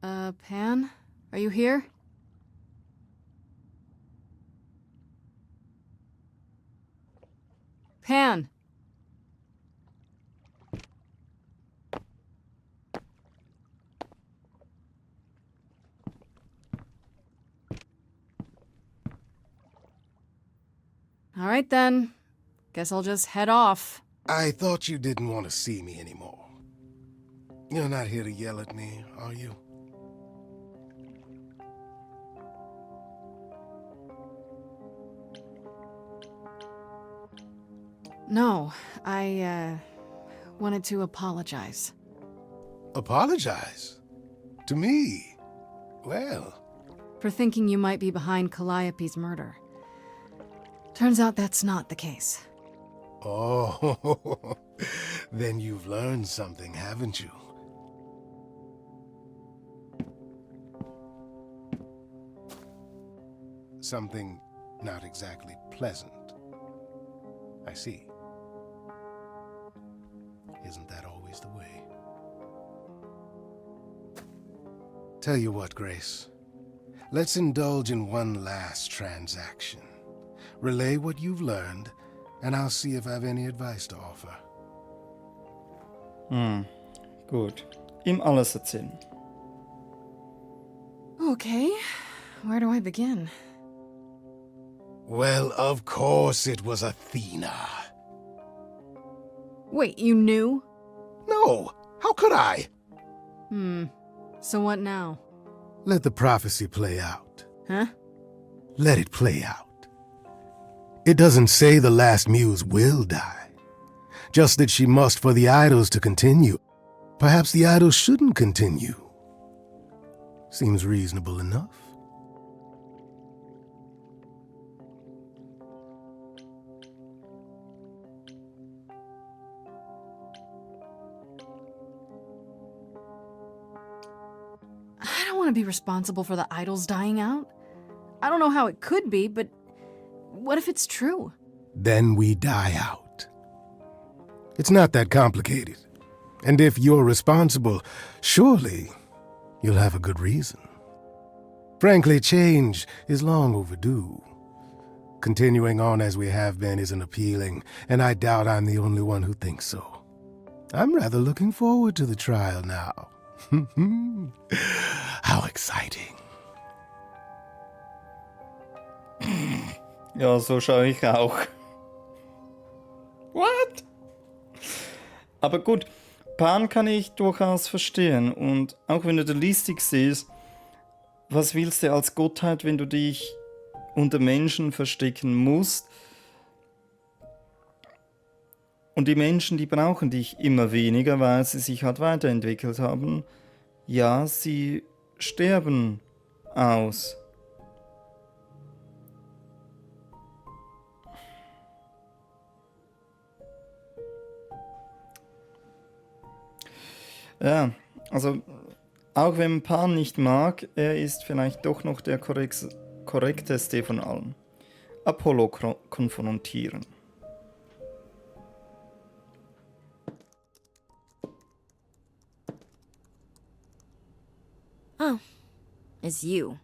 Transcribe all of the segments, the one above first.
Pan? Are you here? Pan! All right then. Guess I'll just head off. I thought you didn't want to see me anymore. You're not here to yell at me, are you? No, I, wanted to apologize. Apologize? To me? Well... For thinking you might be behind Calliope's murder. Turns out that's not the case. Oh, then you've learned something, haven't you? Something not exactly pleasant. I see. Isn't that always the way? Tell you what, Grace. Let's indulge in one last transaction. Relay what you've learned, and I'll see if I have any advice to offer. Gut. Ihm alles erzählen. Okay, where do I begin? Well, of course it was Athena. Wait, you knew? No, how could I? So what now? Let the prophecy play out. Huh? Let it play out. It doesn't say the last muse will die. Just that she must for the idols to continue. Perhaps the idols shouldn't continue. Seems reasonable enough. I don't want to be responsible for the idols dying out. I don't know how it could be, but what if it's true? Then we die out. It's not that complicated. And if you're responsible, surely you'll have a good reason. Frankly, change is long overdue. Continuing on as we have been isn't appealing, and I doubt I'm the only one who thinks so. I'm rather looking forward to the trial now. How exciting. Ja, so schaue ich auch. What? Aber gut, Pan kann ich durchaus verstehen. Und auch wenn du der listig siehst, was willst du als Gottheit, wenn du dich unter Menschen verstecken musst? Und die Menschen, die brauchen dich immer weniger, weil sie sich halt weiterentwickelt haben. Ja, sie sterben aus. Ja, also auch wenn man Pan nicht mag, er ist vielleicht doch noch der korrekteste von allen. Apollo konfrontieren. Oh, it's you.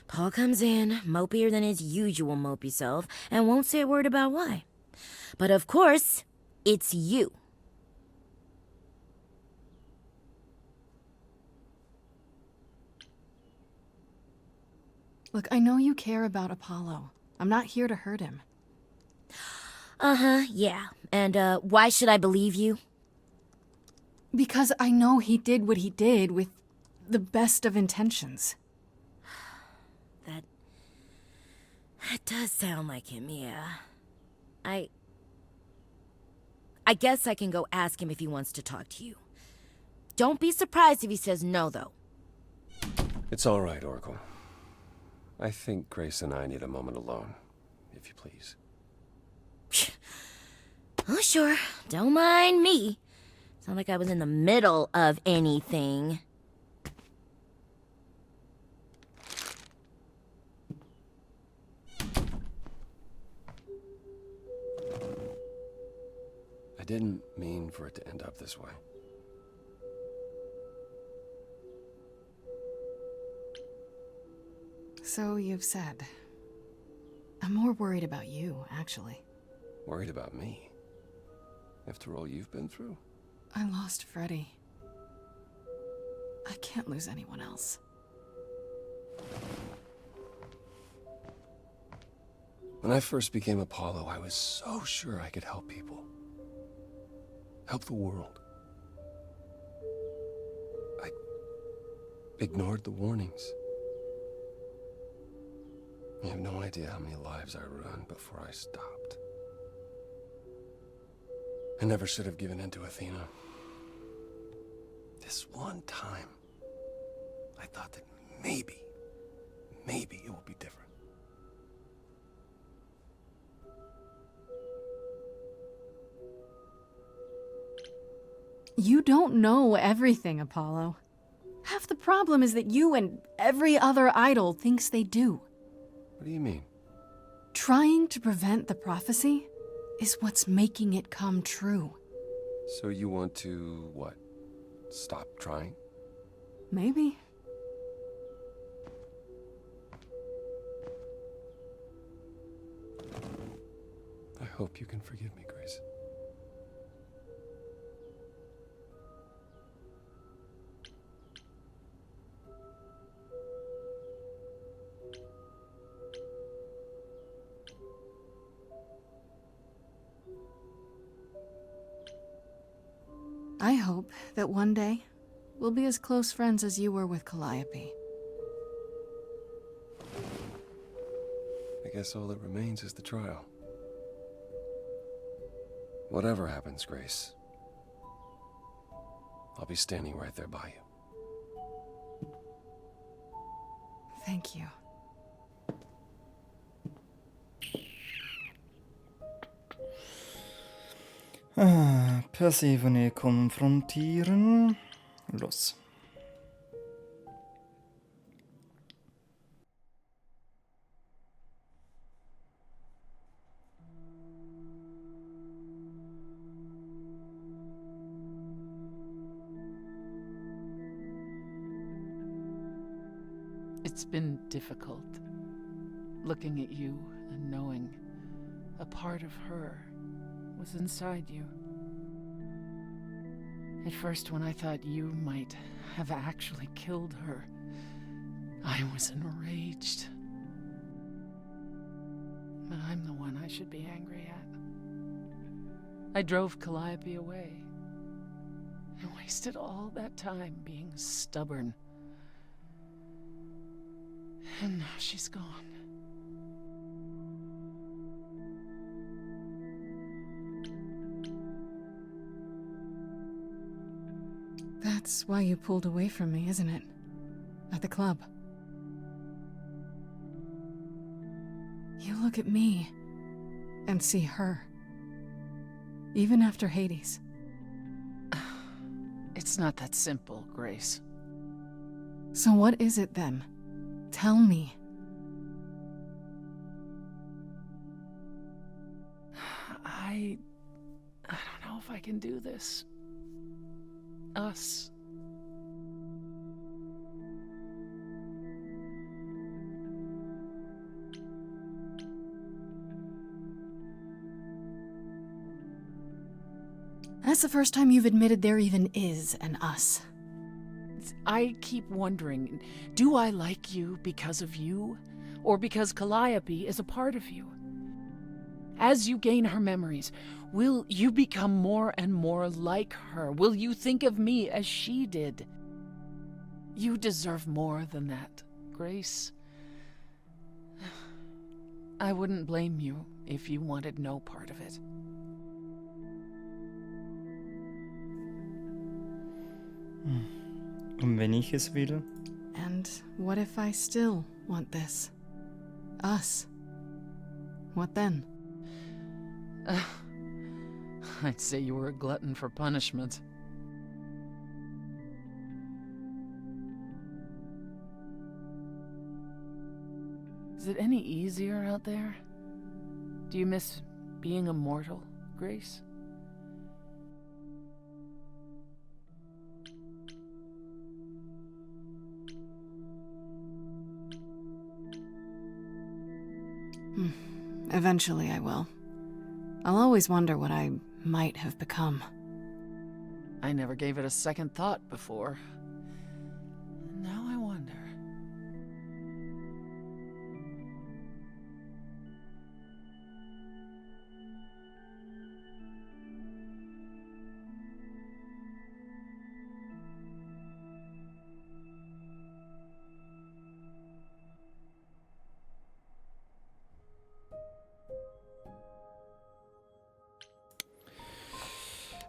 Paul comes in, mopier than his usual mopey self, and won't say a word about why. But of course, it's you. Look, I know you care about Apollo. I'm not here to hurt him. Uh-huh, yeah. And, why should I believe you? Because I know he did what he did with the best of intentions. That does sound like him, yeah. I guess I can go ask him if he wants to talk to you. Don't be surprised if he says no, though. It's all right, Oracle. I think Grace and I need a moment alone, if you please. Oh, sure. Don't mind me. It's not like I was in the middle of anything. I didn't mean for it to end up this way. So you've said. I'm more worried about you, actually. Worried about me? After all you've been through? I lost Freddie. I can't lose anyone else. When I first became Apollo, I was so sure I could help people. Help the world. I ignored the warnings. You have no idea how many lives I ruined before I stopped. I never should have given in to Athena. This one time, I thought that maybe it will be different. You don't know everything, Apollo. Half the problem is that you and every other idol thinks they do. What do you mean? Trying to prevent the prophecy is what's making it come true. So you want to, what? Stop trying? Maybe. I hope you can forgive me, Grace. I hope that one day we'll be as close friends as you were with Calliope. I guess all that remains is the trial. Whatever happens, Grace, I'll be standing right there by you. Thank you. Persephone konfrontieren. Los. It's been difficult, looking at you and knowing a part of her was inside you. At first, when I thought you might have actually killed her, I was enraged. But I'm the one I should be angry at. I drove Calliope away. I wasted all that time being stubborn. And now she's gone. That's why you pulled away from me, isn't it? At the club. You look at me and see her. Even after Hades. It's not that simple, Grace. So what is it then? Tell me. I don't know if I can do this. Us. That's the first time you've admitted there even is an us. I keep wondering, do I like you because of you, or because Calliope is a part of you? As you gain her memories, will you become more and more like her? Will you think of me as she did? You deserve more than that, Grace. I wouldn't blame you if you wanted no part of it. Und wenn ich es will? And what if I still want this? Us. What then? I'd say you were a glutton for punishment. Is it any easier out there? Do you miss being immortal, Grace? Eventually I will. I'll always wonder what I might have become. I never gave it a second thought before. Now I wonder.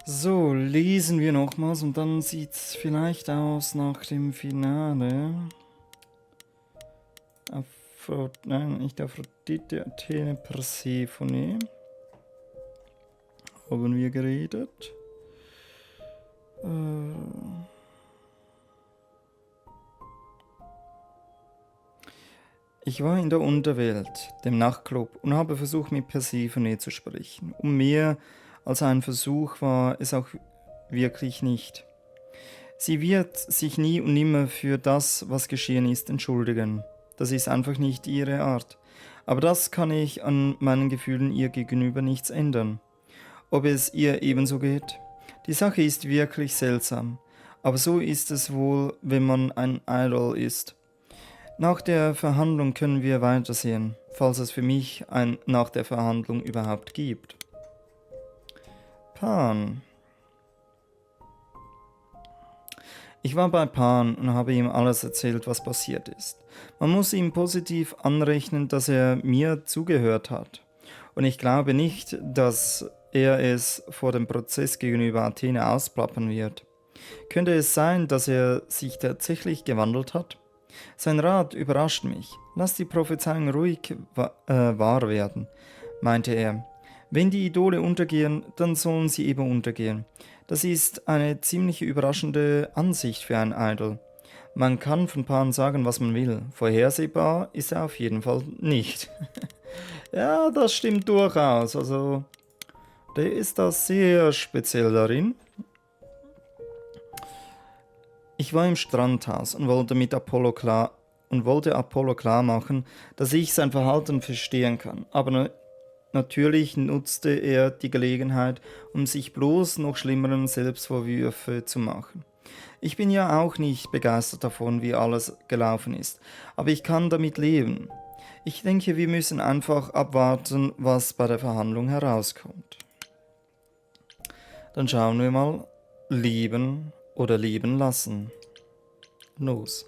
So, lesen wir nochmals und dann sieht's vielleicht aus nach dem Finale. Nein, nicht Aphrodite, Athene, Persephone. Haben wir geredet. Ich war in der Unterwelt, dem Nachtclub, und habe versucht, mit Persephone zu sprechen. Um mehr als ein Versuch war es auch wirklich nicht. Sie wird sich nie und nimmer für das, was geschehen ist, entschuldigen. Das ist einfach nicht ihre Art. Aber das kann ich an meinen Gefühlen ihr gegenüber nichts ändern. Ob es ihr ebenso geht? Die Sache ist wirklich seltsam. Aber so ist es wohl, wenn man ein Idol ist. Nach der Verhandlung können wir weitersehen, falls es für mich ein nach der Verhandlung überhaupt gibt. Pan. Ich war bei Pan und habe ihm alles erzählt, was passiert ist. Man muss ihm positiv anrechnen, dass er mir zugehört hat. Und ich glaube nicht, dass er es vor dem Prozess gegenüber Athene ausplappern wird. Könnte es sein, dass er sich tatsächlich gewandelt hat? Sein Rat überrascht mich. Lass die Prophezeiung ruhig wahr werden, meinte er. Wenn die Idole untergehen, dann sollen sie eben untergehen. Das ist eine ziemlich überraschende Ansicht für ein Idol. Man kann von Pan sagen, was man will. Vorhersehbar ist er auf jeden Fall nicht. Ja, das stimmt durchaus. Also, der ist da sehr speziell darin. Ich war im Strandhaus und wollte Apollo klar machen, dass ich sein Verhalten verstehen kann. Aber natürlich nutzte er die Gelegenheit, um sich bloß noch schlimmeren Selbstvorwürfe zu machen. Ich bin ja auch nicht begeistert davon, wie alles gelaufen ist, aber ich kann damit leben. Ich denke, wir müssen einfach abwarten, was bei der Verhandlung herauskommt. Dann schauen wir mal, lieben oder leben lassen. Los.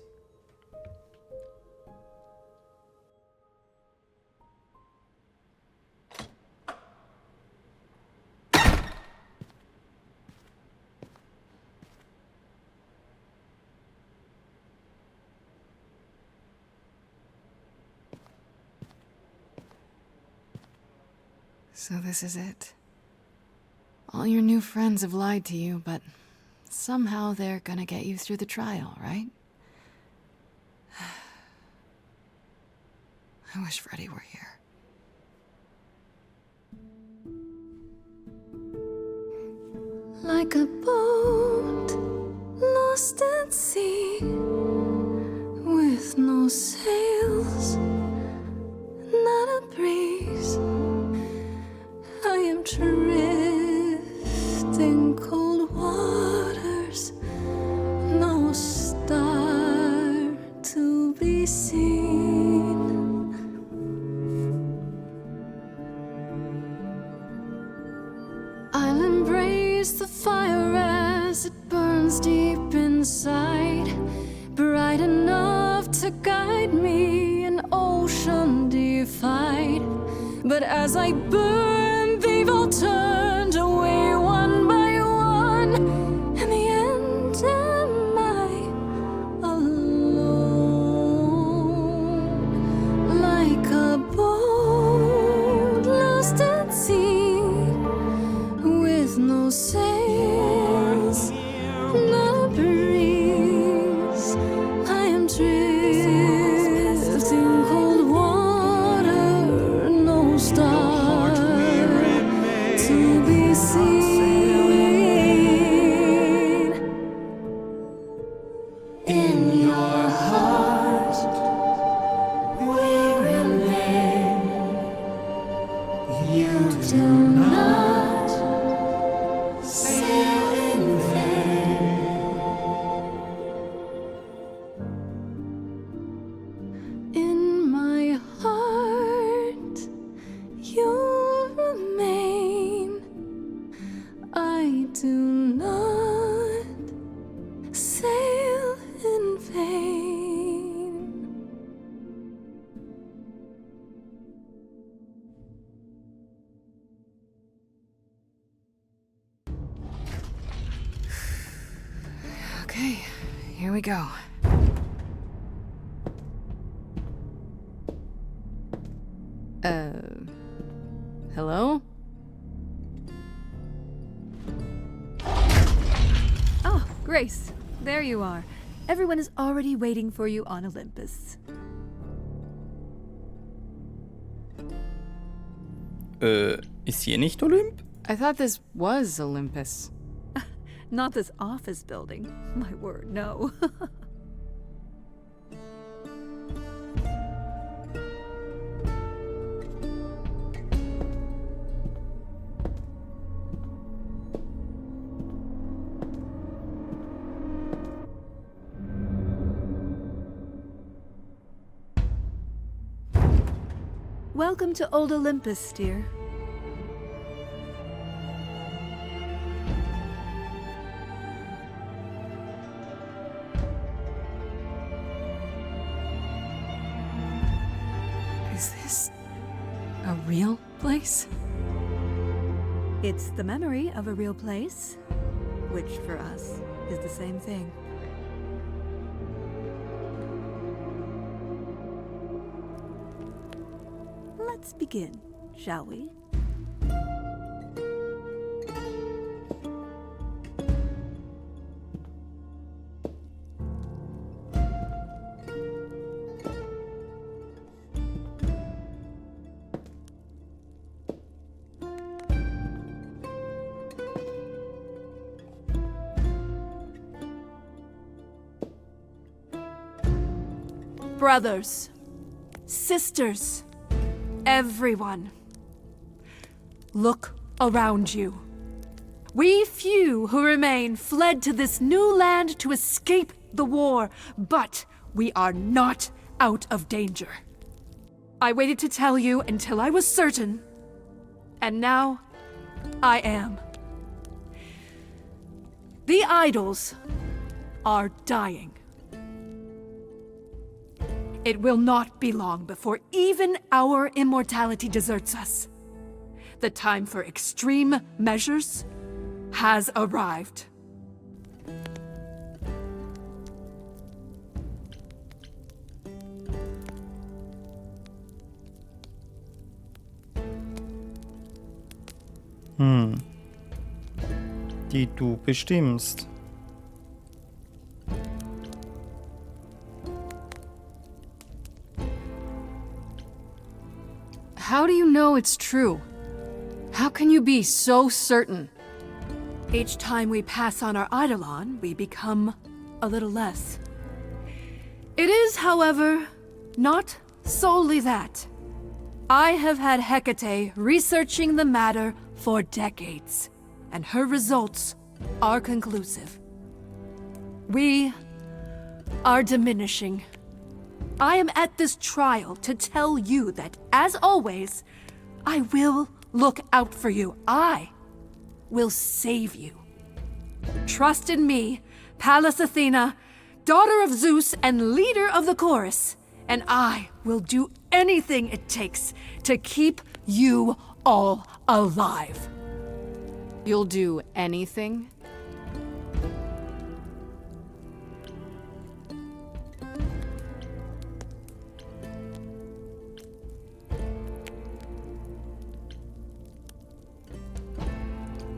So this is it. All your new friends have lied to you, but somehow they're gonna get you through the trial, right? I wish Freddie were here. Like a boat lost at sea, with no sails, not a breeze. I am drifting cold waters, no star to be seen. I'll embrace the fire as it burns deep inside, bright enough to guide me, an ocean defied. But as I burn, they've all turned away one by one. In the end, am I alone? Like a boat lost at sea, with no sails, no breeze. I am drifting cold water, no star to be seen. In your heart we remain, Okay, here we go. Hello? Oh, Grace, there you are. Everyone is already waiting for you on Olympus. Ist hier nicht Olymp? I thought this was Olympus. Not this office building. My word, no. Welcome to Old Olympus, dear. Is this a real place? It's the memory of a real place, which for us is the same thing. Let's begin, shall we? Brothers, sisters, everyone, look around you. We few who remain fled to this new land to escape the war, but we are not out of danger. I waited to tell you until I was certain, and now I am. The idols are dying. It will not be long before even our immortality deserts us. The time for extreme measures has arrived. Die du bestimmst. How do you know it's true? How can you be so certain? Each time we pass on our eidolon, we become a little less. It is, however, not solely that. I have had Hecate researching the matter for decades, and her results are conclusive. We are diminishing. I am at this trial to tell you that, as always, I will look out for you. I will save you. Trust in me, Pallas Athena, daughter of Zeus and leader of the chorus, and I will do anything it takes to keep you all alive. You'll do anything?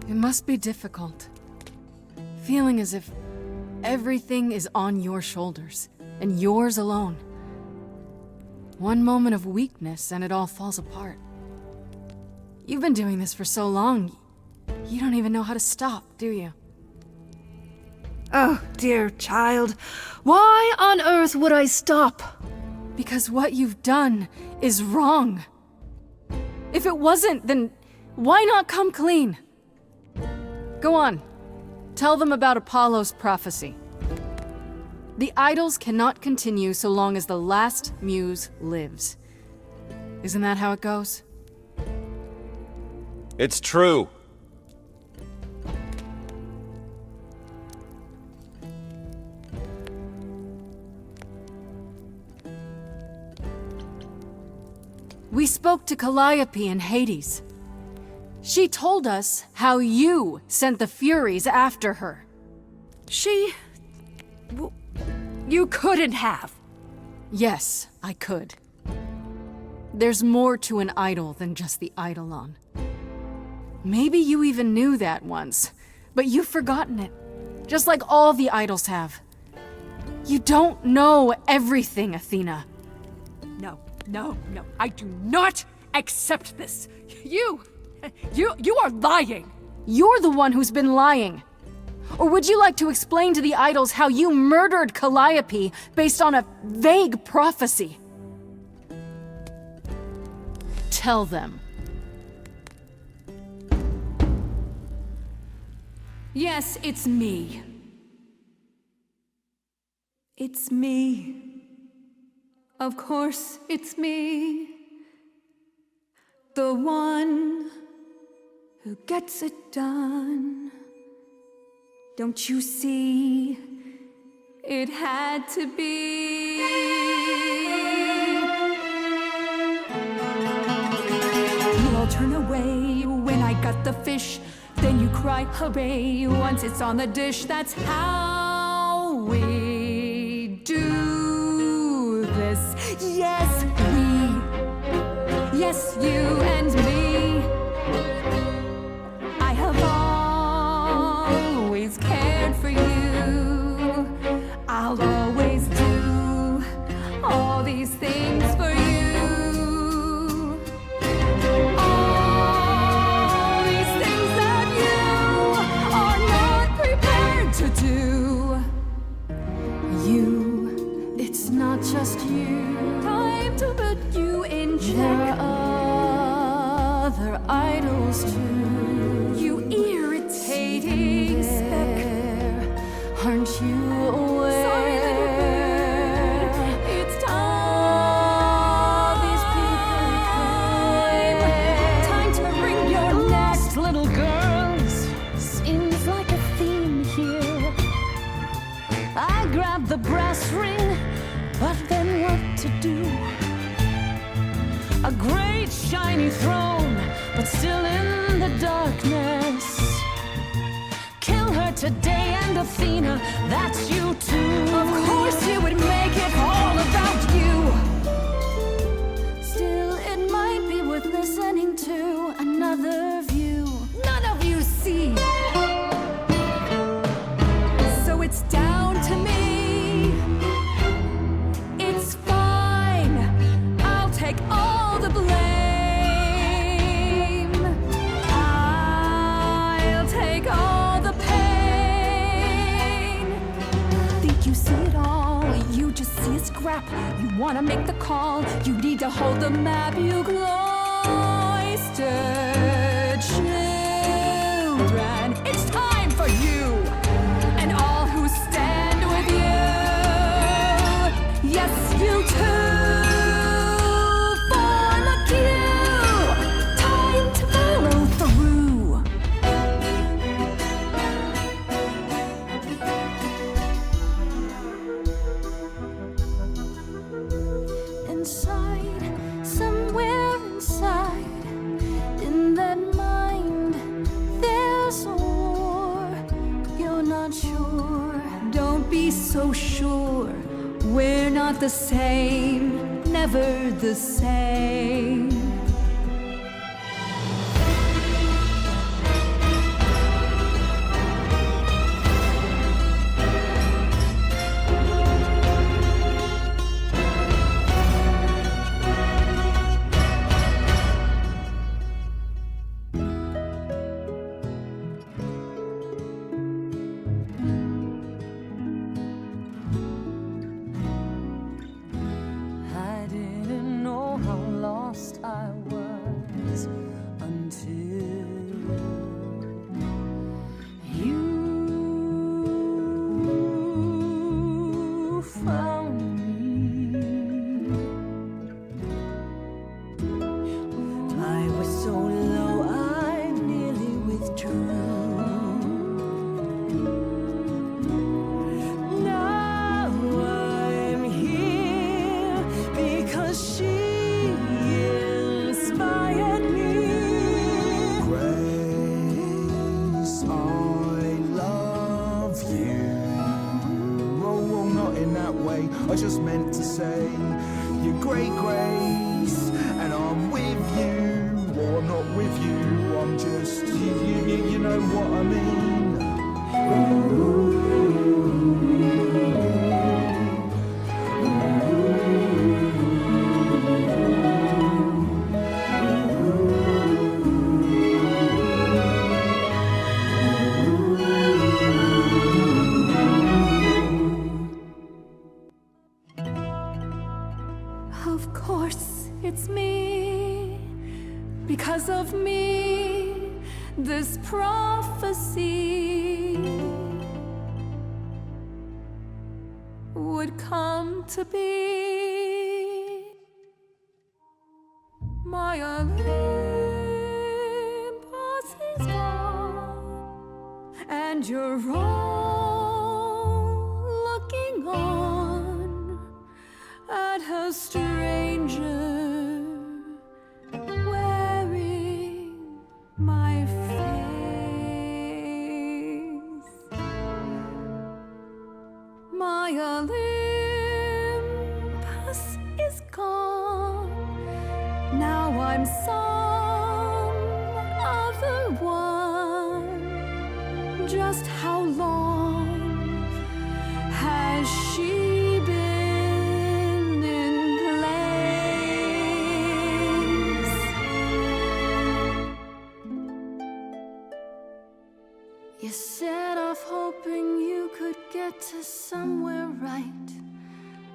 It must be difficult. Feeling as if everything is on your shoulders, and yours alone. One moment of weakness and it all falls apart. You've been doing this for so long, you don't even know how to stop, do you? Oh, dear child, why on earth would I stop? Because what you've done is wrong. If it wasn't, then why not come clean? Go on. Tell them about Apollo's prophecy. The idols cannot continue so long as the last muse lives. Isn't that how it goes? It's true. We spoke to Calliope in Hades. She told us how you sent the Furies after her. She You couldn't have. Yes, I could. There's more to an idol than just the eidolon. Maybe you even knew that once, but you've forgotten it, just like all the idols have. You don't know everything, Athena. No, I do not accept this. You are lying. You're the one who's been lying. Or would you like to explain to the idols how you murdered Calliope based on a vague prophecy? Tell them. Yes, it's me. It's me. Of course, it's me. The one who gets it done. Don't you see? It had to be. You all turn away when I got the fish. Then you cry hooray once it's on the dish. That's how we do this. Yes, we. Yes, you and me. I have always cared for you. I'll always do all these things for you. All these things that you are not prepared to do. You, it's not just you. Time to put you in check. There are other idols too. You irritating speck. Aren't you aware? Sorry, little bird. It's All these time to wring your neck. Lost little girls. Seems like a theme here. I grabbed the brass ring, but then what to do? A great shiny throne, but still in the darkness. Kill her today, and Athena, that's you too. Of course you would make it all about you. Still, it might be worth listening to another view. None of you see. So it's down to me. It's fine. I'll take all the blame. I'll take all the pain. Think you see it all? You just see a scrap. You wanna make the call. You need to hold the map. You cloistered children. It's time for you and all who stand with you. Yes, you too. Form a queue. Time to follow through. Inside, somewhere inside, in that mind, there's a war. You're not sure. Don't be so sure. We're not the same. Never the same. I didn't know how lost I way. I just meant to say, you're great, Grace, and I'm with you. Or I'm not with you, I'm just, you know what I mean. Of course, it's me. Because of me, this prophecy would come to be. My Olympus is gone, and you're all looking on at a stranger wearing my face. My Olympus is gone. Now I'm some other one. Just how long has she been in place? You set off hoping you could get to somewhere right.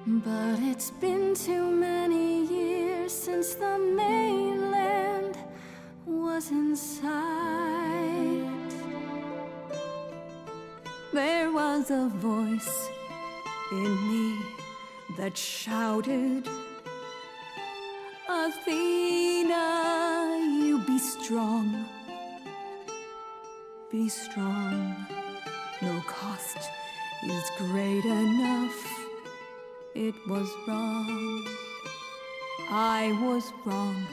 But it's been too many years since the mainland was in sight. There was a voice in me that shouted, Athena, you be strong. Be strong. No cost is great enough. It was wrong. I was wrong.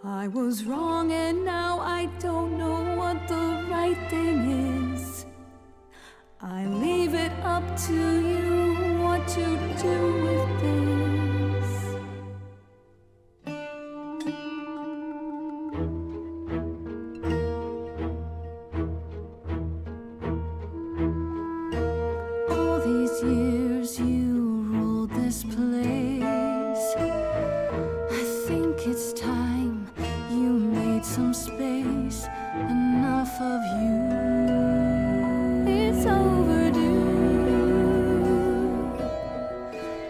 I was wrong, and now I don't know what the right thing is. I leave it up to you what to do with this. All these years you ruled this place. I think it's time you made some space. Enough of you. It's overdue.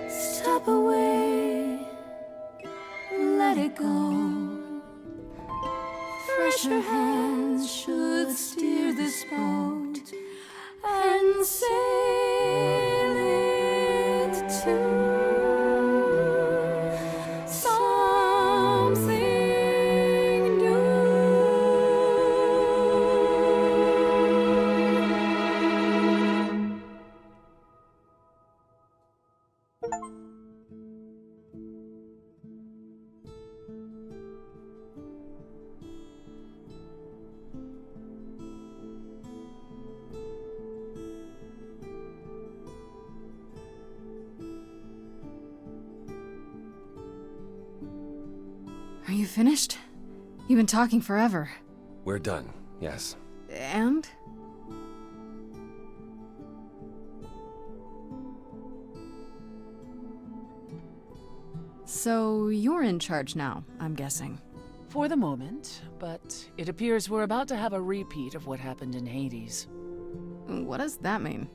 Step away. Let it go. Fresher hands should steer this boat and sail it to something new. Are you finished? You've been talking forever. We're done, yes. And? So you're in charge now, I'm guessing. For the moment, but it appears we're about to have a repeat of what happened in Hades. What does that mean?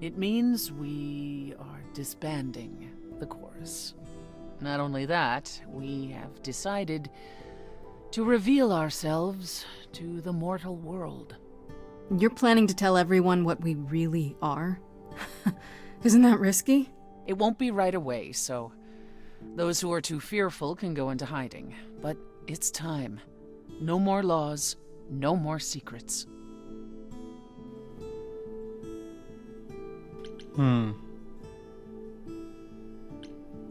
It means we are disbanding the chorus. Not only that, we have decided to reveal ourselves to the mortal world. You're planning to tell everyone what we really are? Isn't that risky? It won't be right away, so those who are too fearful can go into hiding. But it's time. No more laws, no more secrets.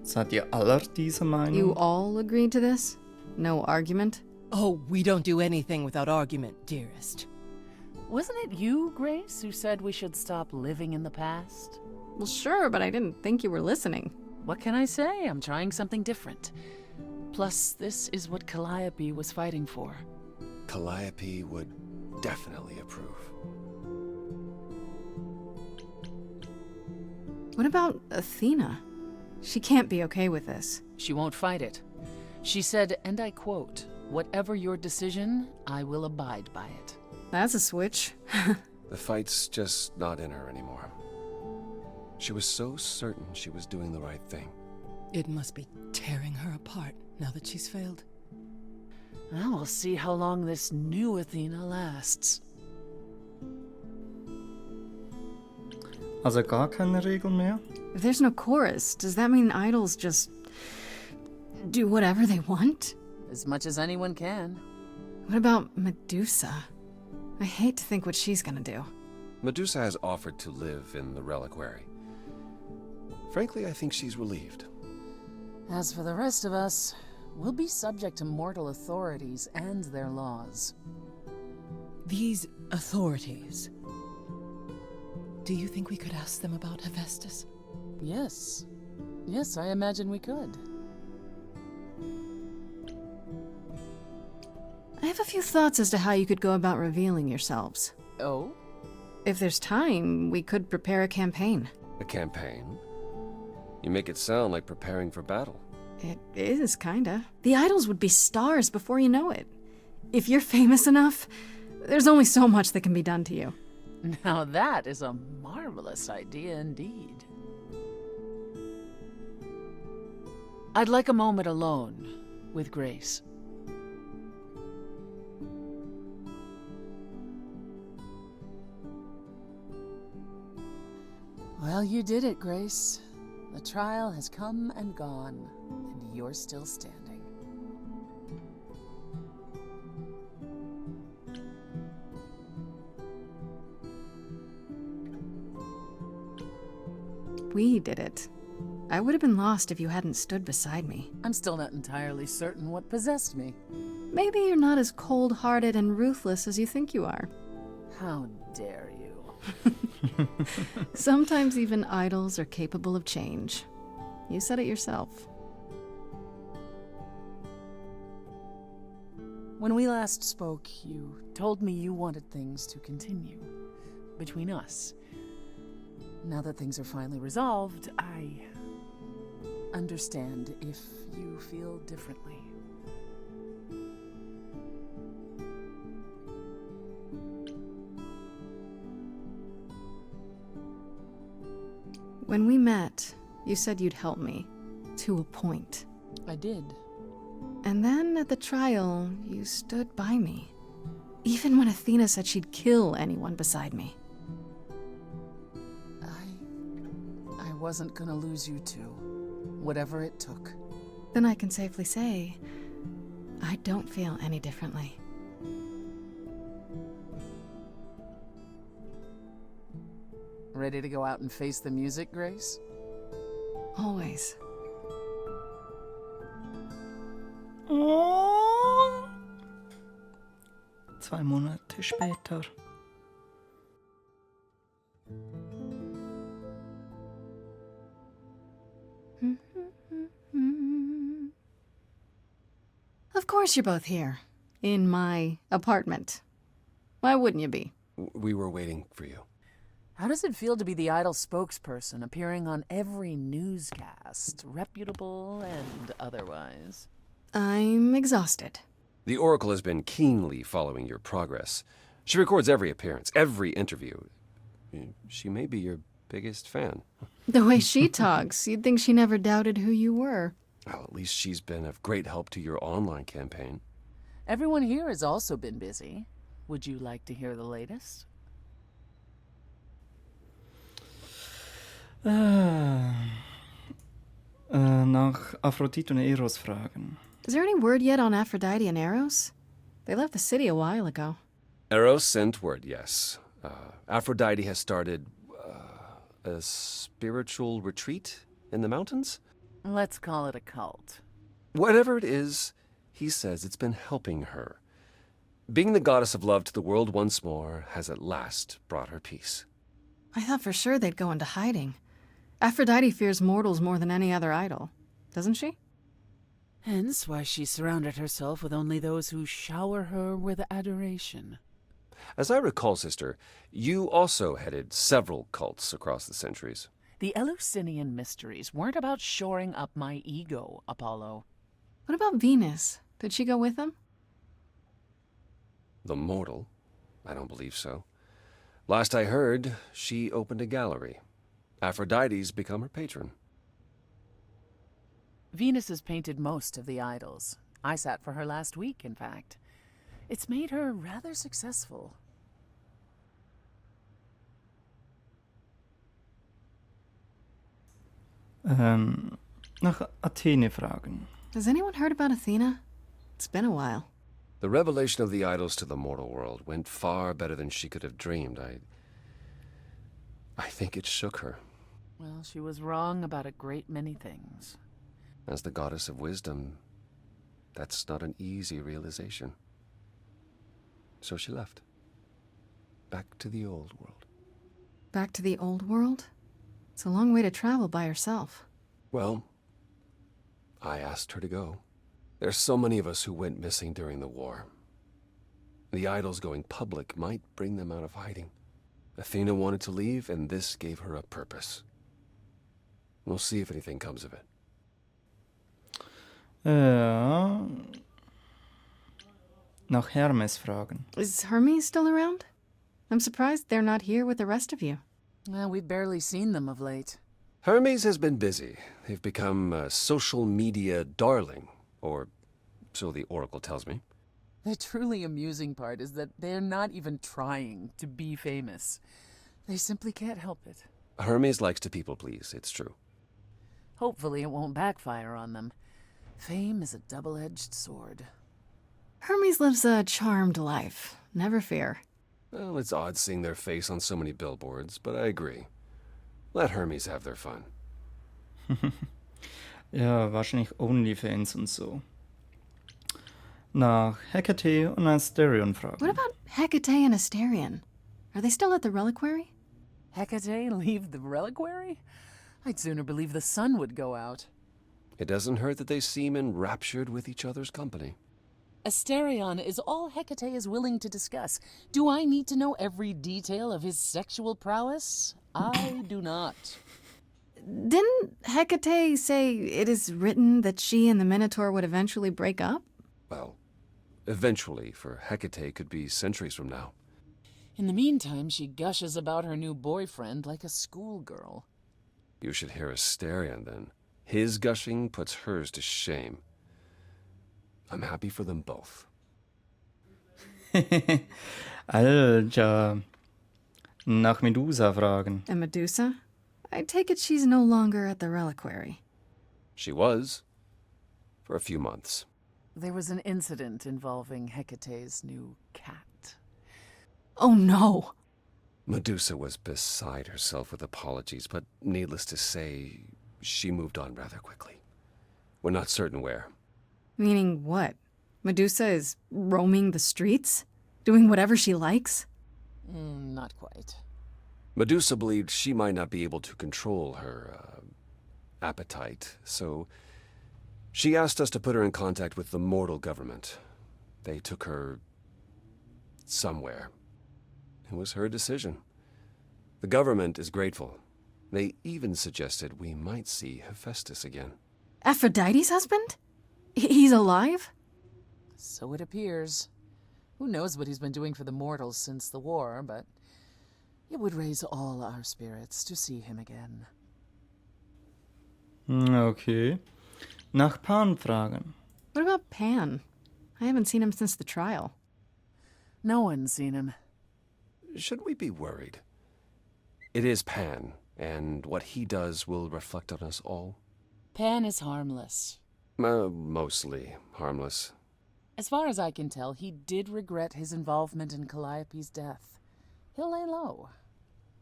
Seid ihr aller dieser Meinung? You all agreed to this? No argument? Oh, we don't do anything without argument, dearest. Wasn't it you, Grace, who said we should stop living in the past? Well, sure, but I didn't think you were listening. What can I say? I'm trying something different. Plus, this is what Calliope was fighting for. Calliope would definitely approve. What about Athena? She can't be okay with this. She won't fight it. She said, and I quote, "Whatever your decision, I will abide by it." That's a switch. The fight's just not in her anymore. She was so certain she was doing the right thing. It must be tearing her apart now that she's failed. Well, we'll see how long this new Athena lasts. Also gar keine Regeln mehr? If there's no chorus, does that mean idols just do whatever they want? As much as anyone can. What about Medusa? I hate to think what she's gonna do. Medusa has offered to live in the reliquary. Frankly, I think she's relieved. As for the rest of us, we'll be subject to mortal authorities and their laws. These authorities. Do you think we could ask them about Hephaestus? Yes. Yes, I imagine we could. I have a few thoughts as to how you could go about revealing yourselves. Oh? If there's time, we could prepare a campaign. A campaign? You make it sound like preparing for battle. It is, kinda. The idols would be stars before you know it. If you're famous enough, there's only so much that can be done to you. Now that is a marvelous idea indeed. I'd like a moment alone with Grace. Well, you did it, Grace. The trial has come and gone, and you're still standing. We did it. I would have been lost if you hadn't stood beside me. I'm still not entirely certain what possessed me. Maybe you're not as cold-hearted and ruthless as you think you are. How dare you? Sometimes even idols are capable of change. You said it yourself. When we last spoke, you told me you wanted things to continue between us. Now that things are finally resolved, I understand if you feel differently. When we met, you said you'd help me. To a point. I did. And then at the trial, you stood by me. Even when Athena said she'd kill anyone beside me. I wasn't gonna lose you too, whatever it took. Then I can safely say, I don't feel any differently. Ready to go out and face the music, Grace? Always. Oh. 2 Monate später. Of course you're both here. In my apartment. Why wouldn't you be? We were waiting for you. How does it feel to be the idol spokesperson, appearing on every newscast, reputable and otherwise? I'm exhausted. The Oracle has been keenly following your progress. She records every appearance, every interview. She may be your biggest fan. The way she talks, you'd think she never doubted who you were. Well, at least she's been of great help to your online campaign. Everyone here has also been busy. Would you like to hear the latest? Nach Aphrodite und Eros fragen. Is there any word yet on Aphrodite and Eros? They left the city a while ago. Eros sent word, yes. Aphrodite has started a spiritual retreat in the mountains? Let's call it a cult. Whatever it is, he says it's been helping her. Being the goddess of love to the world once more has at last brought her peace. I thought for sure they'd go into hiding. Aphrodite fears mortals more than any other idol, doesn't she? Hence why she surrounded herself with only those who shower her with adoration. As I recall, sister, you also headed several cults across the centuries. The Eleusinian mysteries weren't about shoring up my ego, Apollo. What about Venus? Did she go with them? The mortal? I don't believe so. Last I heard, she opened a gallery. Aphrodite's become her patron. Venus has painted most of the idols. I sat for her last week, in fact. It's made her rather successful. Nach Athene fragen. Has anyone heard about Athena? It's been a while. The revelation of the idols to the mortal world went far better than she could have dreamed. I think it shook her. Well, she was wrong about a great many things. As the goddess of wisdom, that's not an easy realization. So she left. Back to the old world. Back to the old world? It's a long way to travel by herself. Well, I asked her to go. There's so many of us who went missing during the war. The idols going public might bring them out of hiding. Athena wanted to leave, and this gave her a purpose. We'll see if anything comes of it. Ja. Nach Hermes fragen. Is Hermes still around? I'm surprised they're not here with the rest of you. Well, we've barely seen them of late. Hermes has been busy. They've become a social media darling, or so the oracle tells me. The truly amusing part is that they're not even trying to be famous. They simply can't help it. Hermes likes to people please, it's true. Hopefully it won't backfire on them. Fame is a double-edged sword. Hermes lives a charmed life. Never fear. Well, it's odd seeing their face on so many billboards, but I agree. Let Hermes have their fun. Ja, wahrscheinlich Onlyfans und so. Nach Hecate und Asterion fragen. What about Hecate and Asterion? Are they still at the reliquary? Hecate leave the reliquary? I'd sooner believe the sun would go out. It doesn't hurt that they seem enraptured with each other's company. Asterion is all Hecate is willing to discuss. Do I need to know every detail of his sexual prowess? I do not. Didn't Hecate say it is written that she and the Minotaur would eventually break up? Well, eventually, for Hecate could be centuries from now. In the meantime, she gushes about her new boyfriend like a schoolgirl. You should hear Asterion, then. His gushing puts hers to shame. I'm happy for them both. Alter. Nach Medusa fragen. And Medusa? I take it she's no longer at the reliquary. She was. For a few months. There was an incident involving Hecate's new cat. Oh no! Medusa was beside herself with apologies, but needless to say, she moved on rather quickly. We're not certain where. Meaning what? Medusa is roaming the streets? Doing whatever she likes? Not quite. Medusa believed she might not be able to control her appetite, so she asked us to put her in contact with the mortal government. They took her somewhere. It was her decision. The government is grateful. They even suggested we might see Hephaestus again. Aphrodite's husband? He's alive? So it appears. Who knows what he's been doing for the mortals since the war, but it would raise all our spirits to see him again. Okay. Nach Pan fragen. What about Pan? I haven't seen him since the trial. No one's seen him. Should we be worried? It is Pan, and what he does will reflect on us all. Pan is harmless. Mostly harmless. As far as I can tell, he did regret his involvement in Calliope's death. He'll lay low.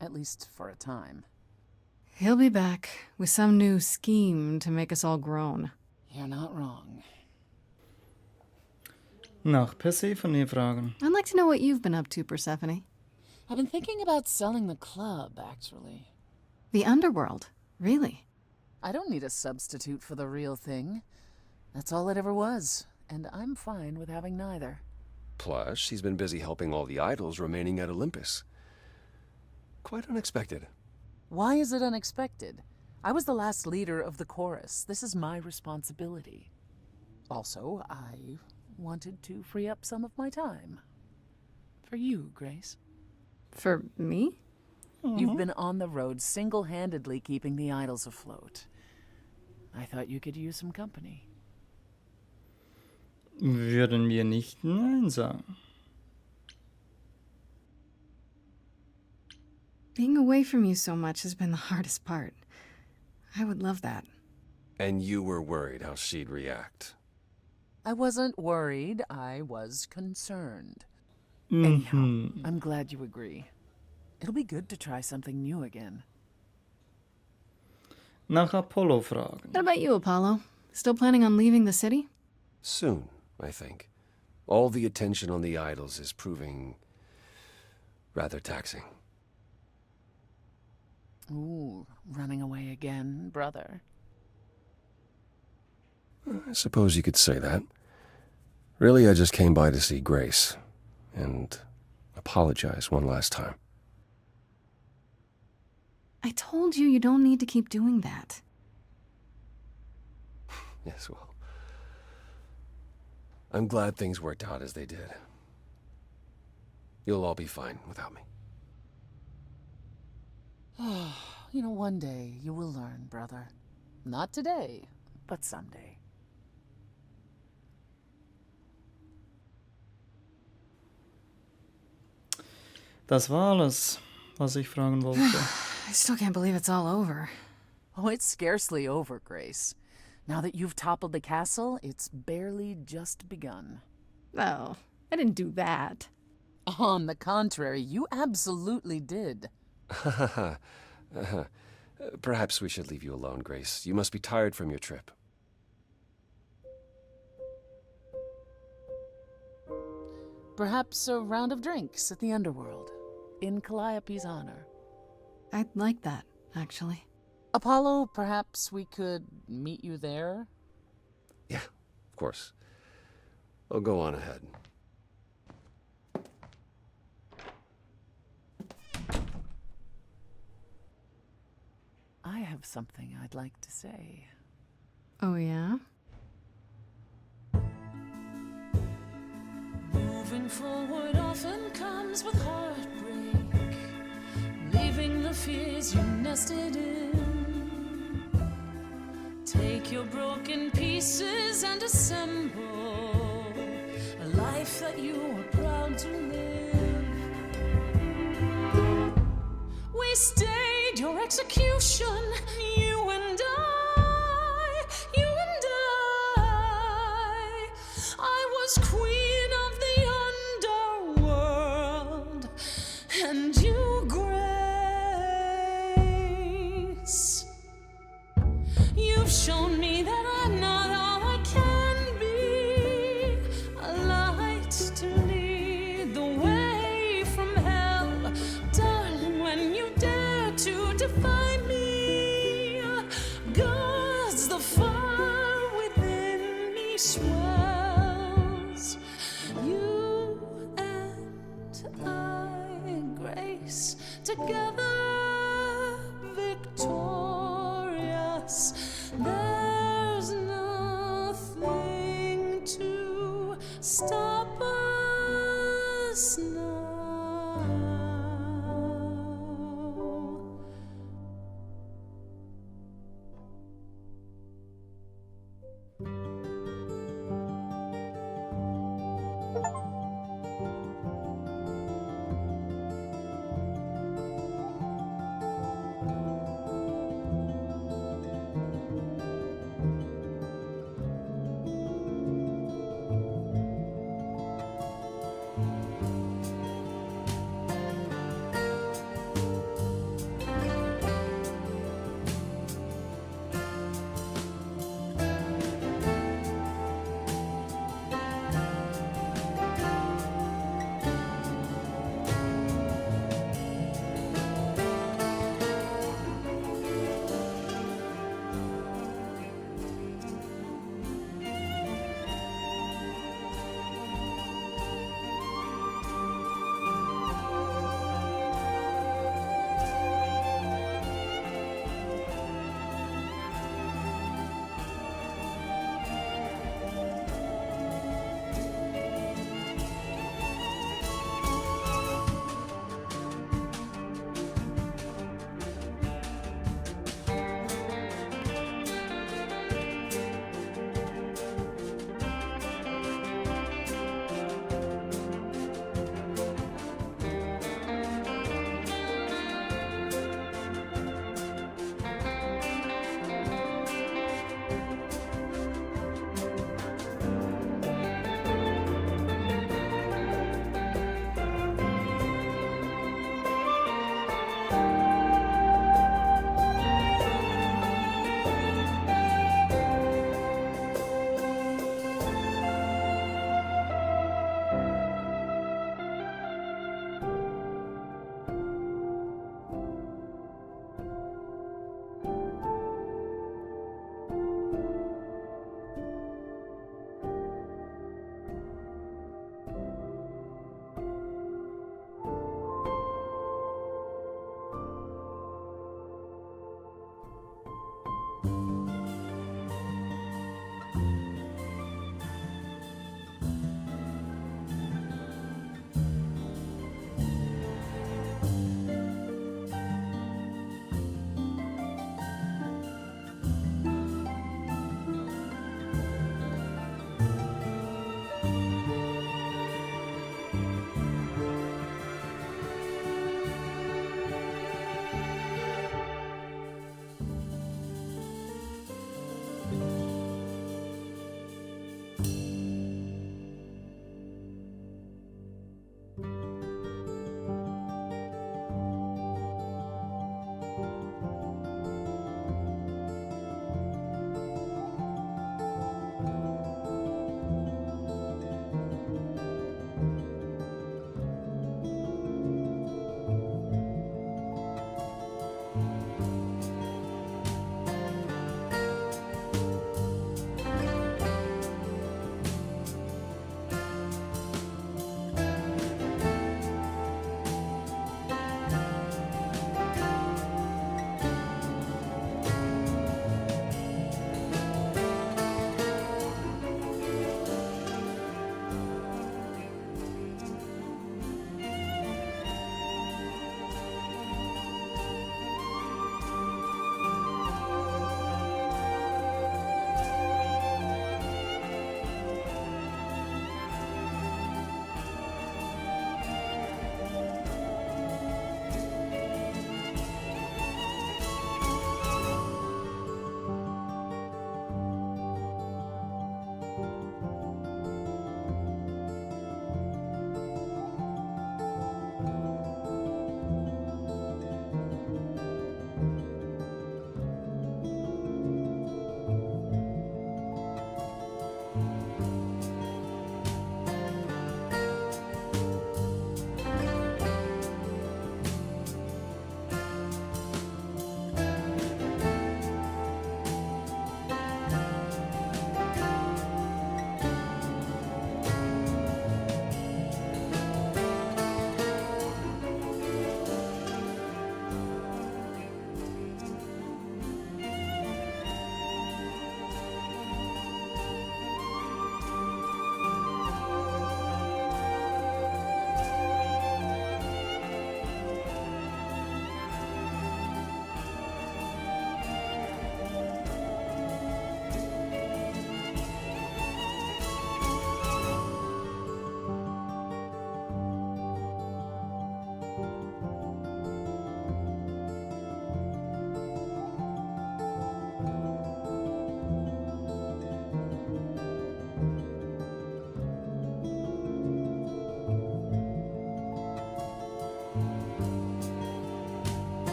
At least for a time. He'll be back with some new scheme to make us all groan. You're not wrong. Nach Persephone fragen. I'd like to know what you've been up to, Persephone. I've been thinking about selling the club, actually. The underworld? Really? I don't need a substitute for the real thing. That's all it ever was, and I'm fine with having neither. Plus, she's been busy helping all the idols remaining at Olympus. Quite unexpected. Why is it unexpected? I was the last leader of the chorus. This is my responsibility. Also, I wanted to free up some of my time. For you, Grace. For me? You've been on the road single-handedly keeping the idols afloat. I thought you could use some company. Würden wir nicht Nein sagen. Being away from you so much has been the hardest part. I would love that. And you were worried how she'd react. I wasn't worried, I was concerned. Anyhow, I'm glad you agree. It'll be good to try something new again. Nach Apollo fragen. What about you, Apollo? Still planning on leaving the city? Soon, I think. All the attention on the idols is proving rather taxing. Ooh, running away again, brother. I suppose you could say that. Really, I just came by to see Grace and apologize one last time. I told you don't need to keep doing that. Yes, well, I'm glad things worked out as they did. You'll all be fine without me. You know, one day you will learn, brother. Not today, but someday. Das war alles, was ich fragen wollte. I still can't believe it's all over. Oh, it's scarcely over, Grace. Now that you've toppled the castle, it's barely just begun. Oh, I didn't do that. On the contrary, you absolutely did. Perhaps we should leave you alone, Grace. You must be tired from your trip. Perhaps a round of drinks at the underworld, in Calliope's honor. I'd like that, actually. Apollo, perhaps we could meet you there? Yeah, of course. I'll go on ahead. I have something I'd like to say. Oh, yeah? Moving forward often comes with heartbreak, leaving the fears you nested in. Take your broken pieces and assemble a life that you are proud to live. We stayed your execution, you and I, you and I. I was queen of the underworld, and you, Grace. You've shown me that I'm not all I can be, a light to lead the way from hell. Darling, when you dare to defy me, God's the fire within me swells. You and I, Grace, together victorious. There's nothing to stop us now.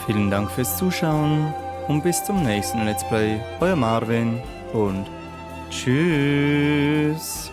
Vielen Dank fürs Zuschauen und bis zum nächsten Let's Play. Euer Marvin und tschüss.